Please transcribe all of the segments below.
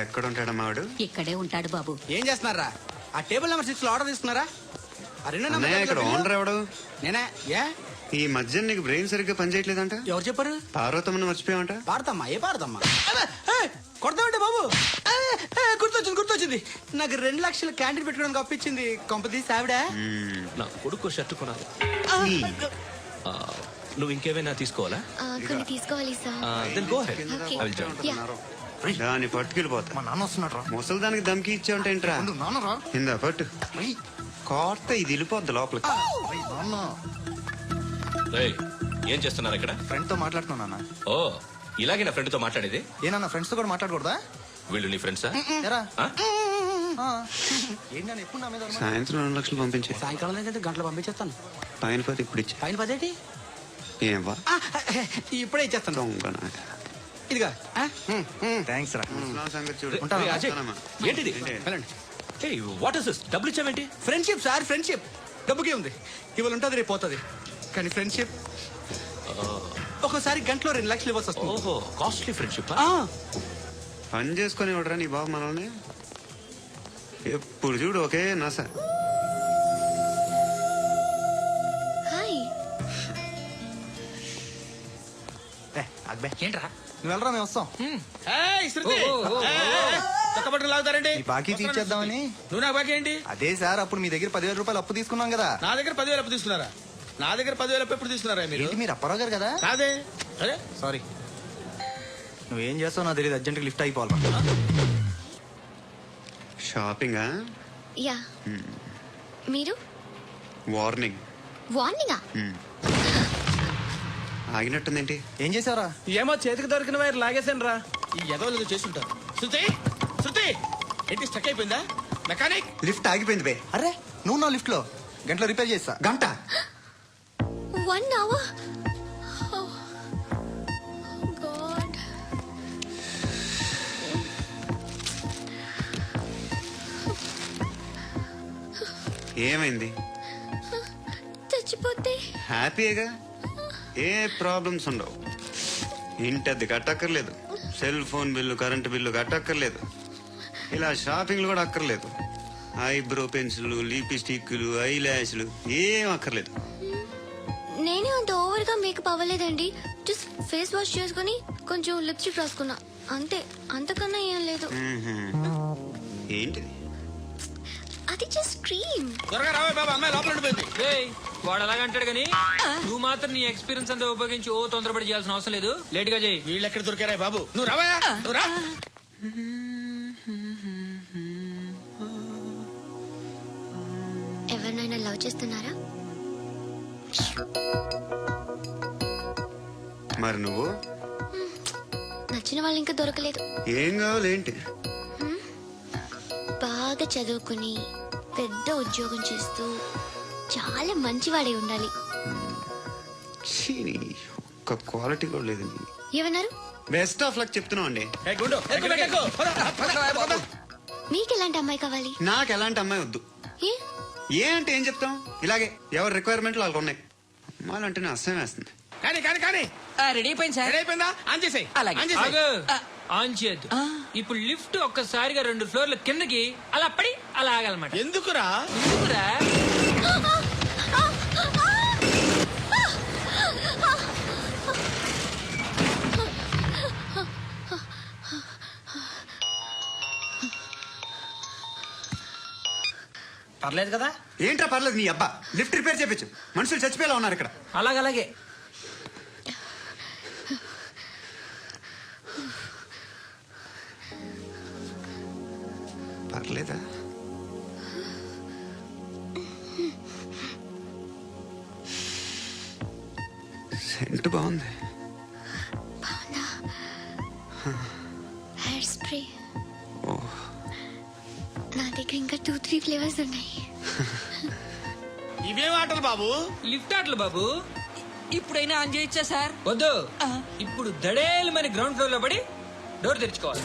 ఎక్కడ ఉంటాడమ్మా వాడు? ఇక్కడే ఉంటాడు బాబు. ఏం చేస్తున్నారా? ఆ టేబుల్ నెంబర్ 6 లో ఆర్డర్ తీసుకున్నారా? ఆ రెండో అన్నయ్య, ఇక్కడ ఓనర్ ఎవడు? నేనే. ఏ ఈ మధ్య నీకు బ్రెయిన్ సరిగ్గా పనిచేయట్లేదంట. ఎవరు చెప్పారు? పార్వతమ్మను మర్చిపోయావంట. పాడతామ్మా? ఏ పాడతామ్మా? కొడతామంటే బాబు. గుర్తొచ్చింది. నాకు 2 లక్షల క్యాంటీన్ పెట్టుకోవడానికి అప్పించింది కొంపదీసి ఆవిడ. నా కొడుకు షర్ట్ కొనాలి. నువ్వు ఇంకేమైనా తీసుకోవాలా? కొన్ని తీసుకోవాలి sir. Then go ahead. Okay. I will join. Yeah. దాన్ని పట్టుకెళ్ళిపోతా. మా నాన్న వస్తున్నాడు రా. ముసలి దానికి దమ్కి ఇచ్చావుంటేంట్రా? నాన్న రా. ఇందా పట్టు. కోర్త ఇది వెళ్ళిపోద్ది లోపలికి. నాన్న Hey, ఏం చేస్తున్నారు ఇక్కడ? ఫ్రెండ్ తో మాట్లాడుతున్నా నాన్న. ఓ, ఇలాగే నా ఫ్రెండ్ తో మాట్లాడేది? ఏనా ఫ్రెండ్స్ తో కూడా మాట్లాడకూడదా? వీళ్ళు నీ ఫ్రెండ్సా? ఎరా ఏంటి నాన్న ఎప్పుడు నా మీద అనుమానం? సాయంత్రం 2 లక్షలు పంపించే. సాయంకాలం దగ్గర గంటలు పంపించేస్తాను. పైన పోతే ఇప్పుడు ఇచ్చే. పైన 10 ఏం వా ఇప్పుడే ఇచ్చేస్తాను. దొంగనా. ఇదిగా థ్యాంక్స్ రా. ముసలాం సంగతి చూడు. Hey, అజయ్, ఉంటానమ్మా. ఏంటిది? వెళ్ళండి. Hey, what is this? డబ్బులు ఇచ్చావేంటి? Friendship sir, friendship. డబ్బుకే ఉంది. ఇవాళ ఉంటుంది, రేపు పోతుంది. కానీ ఫ్రెండ్షిప్ ఒక్కోసారి గంటలో 2 లక్షలు ఇవ్వాల్సి వస్తుంది. ఓహో, కాస్ట్లీ ఫ్రెండ్షిప్. పని చేసుకొని ఇవ్వడరా నీ బాబు మనల్ని? ఎప్పుడు చూడు ఒకే నస. హాయ్. అక్బే ఏంట్రా? నువ్వు వెళ్ళరా, మేము వస్తాం. లాగుతారండి. ఈ బాకీ తీర్చేద్దామని. నువ్వు నాకు బాకీ ఏంటి? అదే సార్, అప్పుడు మీ దగ్గర 10,000 రూపాయలు అప్పు తీసుకున్నాం కదా. నా దగ్గర 10,000 అప్పు తీసుకున్నారా? నా దగ్గర 10,000 అప్పు ఎప్పుడు తీసుకున్నారా మీరు? ఏంటి, మీరు అప్పారావు గారు కదా? కాదే. అరే సారీ. నువ్వేం చేస్తావు నాకు తెలియదు, అర్జెంట్గా లిఫ్ట్ అయిపోవాలి. షాపింగా? యా. మీరు? వార్నింగ్. వార్నింగా? ఆగినట్టుందేంటి? ఏం చేసావురా? ఏమో చేతికి దొరికిన వైర్ లాగేసాను రా. ఈ ఎదవలు చేస్తుంటారు. శృతి ఏంటి స్టక్ అయిపోయిందా? మెకానిక్. లిఫ్ట్ ఆగిపోయింది బే. అరే నువ్వు నా లిఫ్ట్ లో గంటలో రిపేర్ చేస్తా. గంట? 1 hour? Oh, God. ఏమైంది? చచ్చిపోతే? హ్యాపీగా, ఏ ప్రాబ్లమ్స్ ఉండవు. ఇంటి అద్దె కట్టక్కర్లేదు, cell phone bill, current bill కట్టక్కర్లేదు, ఇలా షాపింగ్లు కూడా అక్కర్లేదు. ఐబ్రో పెన్సిల్, లిప్స్టిక్లు, ఐ ల్యాష్లు ఏం అక్కర్లేదు. నేనే అంత ఓవర్ గా మేకప్ అవ్వలేదండి. జస్ట్ ఫేస్ వాష్ చేసుకుని కొంచెం లిప్స్టిక్ రాసుకున్నా అంతే. అంతకన్నా ఏం లేదు. ఏంటిది? అది జస్ట్ క్రీమ్. త్వరగా రావే బాబా, అమ్మాయి లోపల ఉండిపోయింది. వాడు అలాగంటాడు కానీ నువ్వు మాత్రం నీ ఎక్స్పీరియన్స్ అంతా ఉపయోగించి ఓ తొందరపడి చేయాల్సిన అవసరం లేదు. లేట్ గా చేయి. వీళ్ళు ఎక్కడ దొరికారా బాబు? నువ్వు రావా, నువ్వు రా. ఎవరినైనా లవ్ చేస్తున్నారా? మరి నువ్వు? నచ్చిన వాళ్ళు ఇంకా దొరకలేదు. ఏం కావాలి ఏంటి? బాగా చదువుకుని పెద్ద ఉద్యోగం చేస్తూ చాలా మంచివాడే ఉండాలి. ఒక్క క్వాలిటీ కూడా లేదు. ఏమన్నారు? బెస్ట్ ఆఫ్ లక్ చెప్తున్నావు అండి. మీకు ఎలాంటి అమ్మాయి కావాలి? నాకు ఎలాంటి అమ్మాయి వద్దు. ఏ ఏ అంటే ఏం చెప్తాం, ఇలాగే ఎవరి రిక్వైర్మెంట్లు వాళ్ళకు ఉన్నాయి. అమ్మాయిలు అంటేనే అసహ్యం వేస్తుంది. కానీ కానీ కానీ రెడీ అయిపోయింది సార్. రెడీ అయిపోయిందా? ఆన్ చేసేయ్. అలాగే. ఆన్ చేసేయ్. ఆగు. ఆన్ చేయద్దు. ఇప్పుడు లిఫ్ట్ ఒక్కసారిగా 2 ఫ్లోర్ల కిందకి అలా పడి అలా ఆగాలన్నమాట. ఎందుకురా? ఎందుకురా? పర్లేదు కదా? ఏంట్రా పర్లేదు, నీ అబ్బా లిఫ్ట్ రిపేర్ చేపించు. మనుషులు చచ్చిపోయేలా ఉన్నారు ఇక్కడ. అలాగే. పర్లేదా? సెంట్ బాగుంది. Hair spray. ఓ, నా దగ్గర ఇంకా 2-3 ఫ్లేవర్స్ ఉన్నాయి. ఇవేం ఆటలు బాబు? లిఫ్ట్ ఆటలు బాబు. ఇప్పుడైనా ఆన్ చేయొచ్చా సార్? వద్దు. ఇప్పుడు దడేలు మన గ్రౌండ్ ఫ్లోర్ లో పడి డోర్ తెరుచుకోవాలి.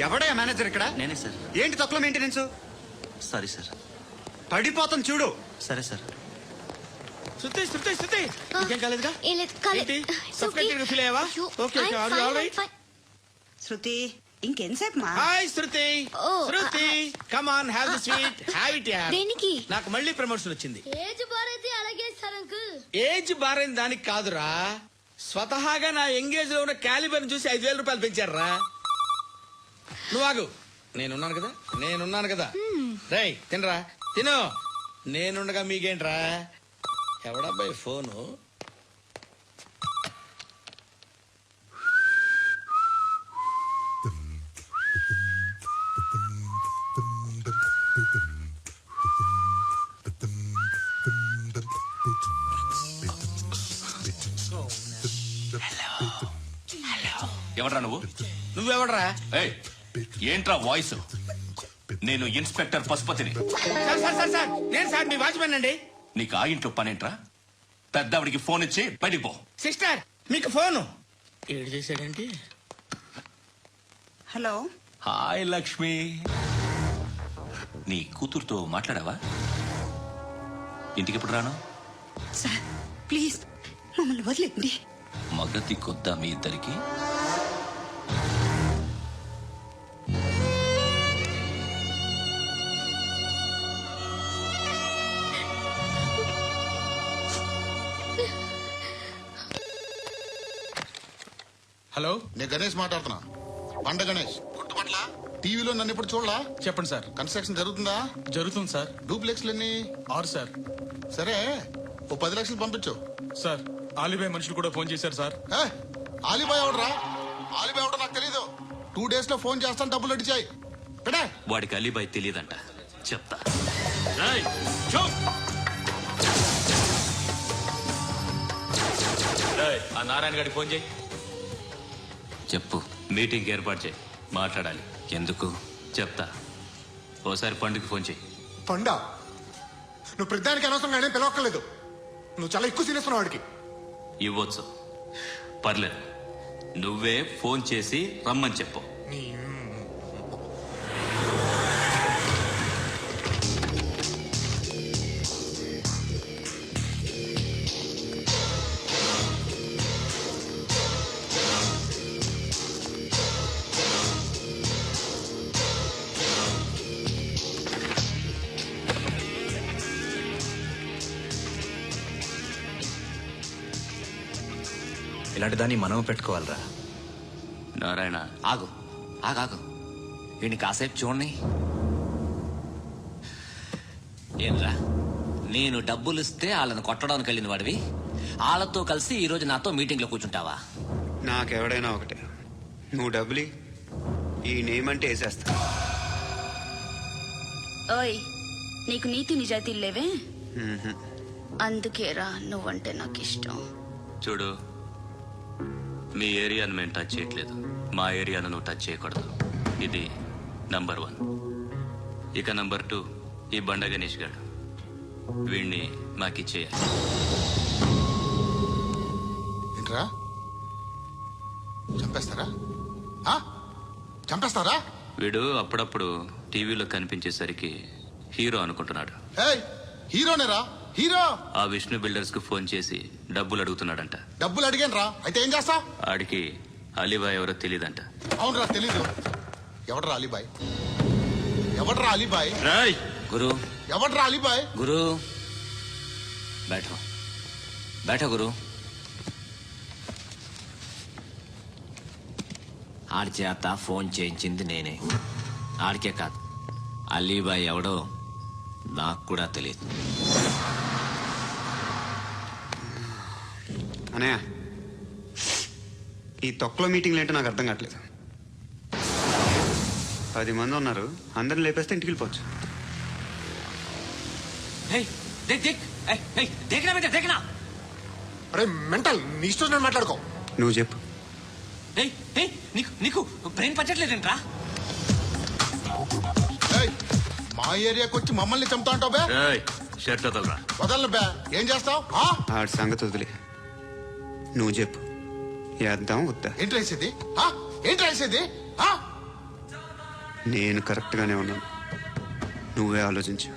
ఎవడయ్యా మేనేజర్ ఇక్కడ? నేనే సార్. ఏంటి తక్కువ మెయింటెనెన్స్? Sorry sir. పడిపోతాం చూడు. సరే సార్. శృతి శృతి శృతి ఇంకేం కాలేదుగా? ఏం లేదు, కాలేదు. ఏంటి? It's Suffocated okay. గా feel అయ్యావా? అయ్యో, Okay, okay. I'm Are you fine, all I'm right? fine. శృతి ఇంకెంతసేపు మా hi Shruti. Oh, Shruti come on have the sweet have it yeah. దేనికి? నాకు మళ్ళీ ప్రమోషన్ వచ్చింది. ఏజ్ బారైతే అలాగే సార్ అంకుల్. ఏజ్ బారైన దానికి కాదురా, స్వతహాగా నా ఎంగేజ్ లో ఉన్న క్యాలిబర్ చూసి 5,000 రూపాయలు పెంచారా. నువ్వు ఆగు, నేనున్నాను కదా. రేయ్ తినరా, తిను. నేనుండగా మీకేంట్రా? ఎవడబ్బాయి ఫోను? ఎవడ్రా నువ్వు? నువ్వెవడరా? ఏయ్, ఏంట్రా వాయిస్? నేను ఇన్స్పెక్టర్ పశుపతిని. సార్ నేను సార్ మీ వాచ్మెన్ అండి. నీకు ఆ ఇంట్లో పనేంట్రా? పెద్దవిడికి ఫోన్ ఇచ్చి బయటికి పో. సిస్టర్ మీకు ఫోను. ఏడు చేశాడంటే. హలో హాయ్ లక్ష్మి, నీ కూతురుతో మాట్లాడావా? ఇంటికి ఎప్పుడు రాను? సార్ ప్లీజ్ మమ్మల్ని వదిలేండి. మగతి కొద్దా మీ ఇద్దరికి? హలో, నేను గణేష్ మాట్లాడుతున్నా. పండ గణేష్ గుర్తుపట్ల టీవీలో నన్ను ఇప్పుడు చూడలా? చెప్పండి సార్. కన్స్ట్రక్షన్ జరుగుతుందా? జరుగుతుంది సార్. డూప్లెక్స్లు ఎన్ని? 6 సార్. సరే ఓ 10 లక్షలు పంపించు. సార్ ఆలిబాయ్ మనుషులు కూడా ఫోన్ చేశారు సార్. ఏ, ఆలిబాయ్ ఎవడరా? ఆలిబాయ్ ఎవడో నాకు తెలీదు. 2 days లో ఫోన్ చేస్తాను, డబ్బులు అడిచాయి పెడే. వాడికి అలీబాయ్ తెలియదంట, చెప్తా. ఆ నారాయణ గారికి ఫోన్ చేయి. చెప్పు, మీటింగ్ ఏర్పాటు చేయి, మాట్లాడాలి. ఎందుకు చెప్తా. ఓసారి పండుగ ఫోన్ చేయి. పండ నువ్వు ప్రతిదానికి అనవసరంగానే పిలవక్కర్లేదు. నువ్వు చాలా ఎక్కువ సీనిస్తున్నావు వాడికి. ఇవ్వచ్చు, పర్లేదు. నువ్వే ఫోన్ చేసి రమ్మని చెప్పు. ఇలాంటి దాన్ని మనం పెట్టుకోవాలరా. నారాయణ, ఆగు ఆగాగు, వీడిని కాసేపు చూడండి. ఏంట్రా, నేను డబ్బులు ఇస్తే వాళ్ళని కొట్టడానికి వెళ్ళిన వాడివి, వాళ్ళతో కలిసి ఈ రోజు నాతో మీటింగ్ లో కూర్చుంటావా? నాకెవడైనా ఒకటే, నువ్వు డబ్బులి, ఈ నేమ్ అంటే వేసేస్తా. ఓయ్, నీకు నీతి నిజాయితీలు లేవే, మ్మ్హ. అందుకేరా నువ్వంటే నాకు ఇష్టం. చూడు, మీ ఏరియాను మేము టచ్ చేయట్లేదు, మా ఏరియాను నువ్వు టచ్ చేయకూడదు. ఇది నంబర్ 1. ఇక నంబర్ 2, ఈ బండ గణేష్ గారు, వీణ్ణి మాకిచ్చేయాలి. ఏంట్రా చంపేస్తారా? ఆ? చంపేస్తారా? వీడు అప్పుడప్పుడు టీవీలో కనిపించేసరికి హీరో అనుకుంటున్నాడు. ఏయ్, హీరోనేరా హీరో. ఆ విష్ణు బిల్డర్స్ కు ఫోన్ చేసి డబ్బులు అడుగుతున్నాడంట. డబ్బులు అడిగాను రా, అయితే ఏం చేస్తా? ఆడికి అలీబాయ్ ఎవరో తెలీదంట. అవునరా తెలీదు. ఎవడరా అలీబాయ్? ఎవడరా అలీబాయ్? గురు, ఎవడరా అలీబాయ్? గురు బైఠో బైఠో గురు. ఆడి చేత ఫోన్ చేయించింది నేనే. ఆడికే కాదు, అలీబాయ్ ఎవడో నాకు కూడా తెలియదు. అనయ్య, ఈ తొక్కలో మీటింగ్లు ఏంటో నాకు అర్థం కావట్లేదు. 10 మంది ఉన్నారు, అందరిని లేపేస్తే ఇంటికి వెళ్ళిపోవచ్చు. అరే మెంటల్, నీ ఇష్టం నేను మాట్లాడుకో. నువ్వు చెప్పు. నీకు బ్రెయిన్ పచ్చట్లేదంట్రా? ఏయ్, మా ఏరియాకి వచ్చి మమ్మల్ని చంపుతా అంటావు బే? షర్ట్ వదలరా. వదలను బే. ఏం చేస్తావు? ఆడి సంగతి వదిలే, నువ్వు చెప్పు. వేద్దాం వద్దా? ఏంటి రాసేది ఏంటి రాసేది నేను కరెక్ట్ గానే ఉన్నాను, నువ్వే ఆలోచించు.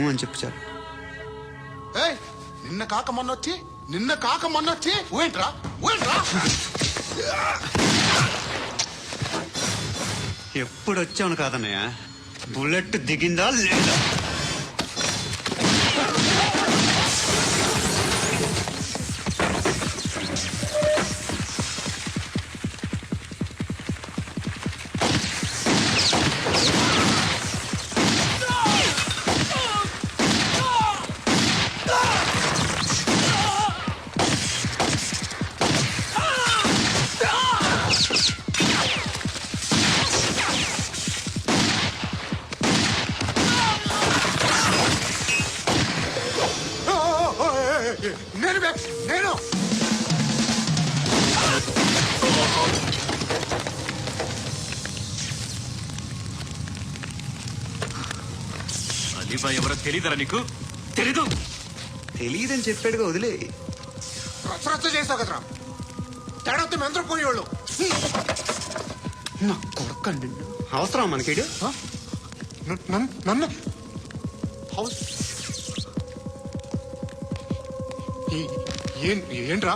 అని చెప్పు చాలు. ఏయ్, నిన్న కాక మొన్నొచ్చి ఊయంట్రా ఎప్పుడు వచ్చావును కాదన్నయ్య, బుల్లెట్ దిగిందా లేదా? నేను అలీబాయ్ ఎవరో తెలీదరా నీకు? తెలీదు. తెలియదని చెప్పాడుగా, వదిలే. రచ్చ చేసావు కదరా, తేడా వస్తే మెంతరం పోయేవాళ్ళు. నా కొడుకండి, అవసరం మనకి. నన్ను హౌస్ ఏంట్రా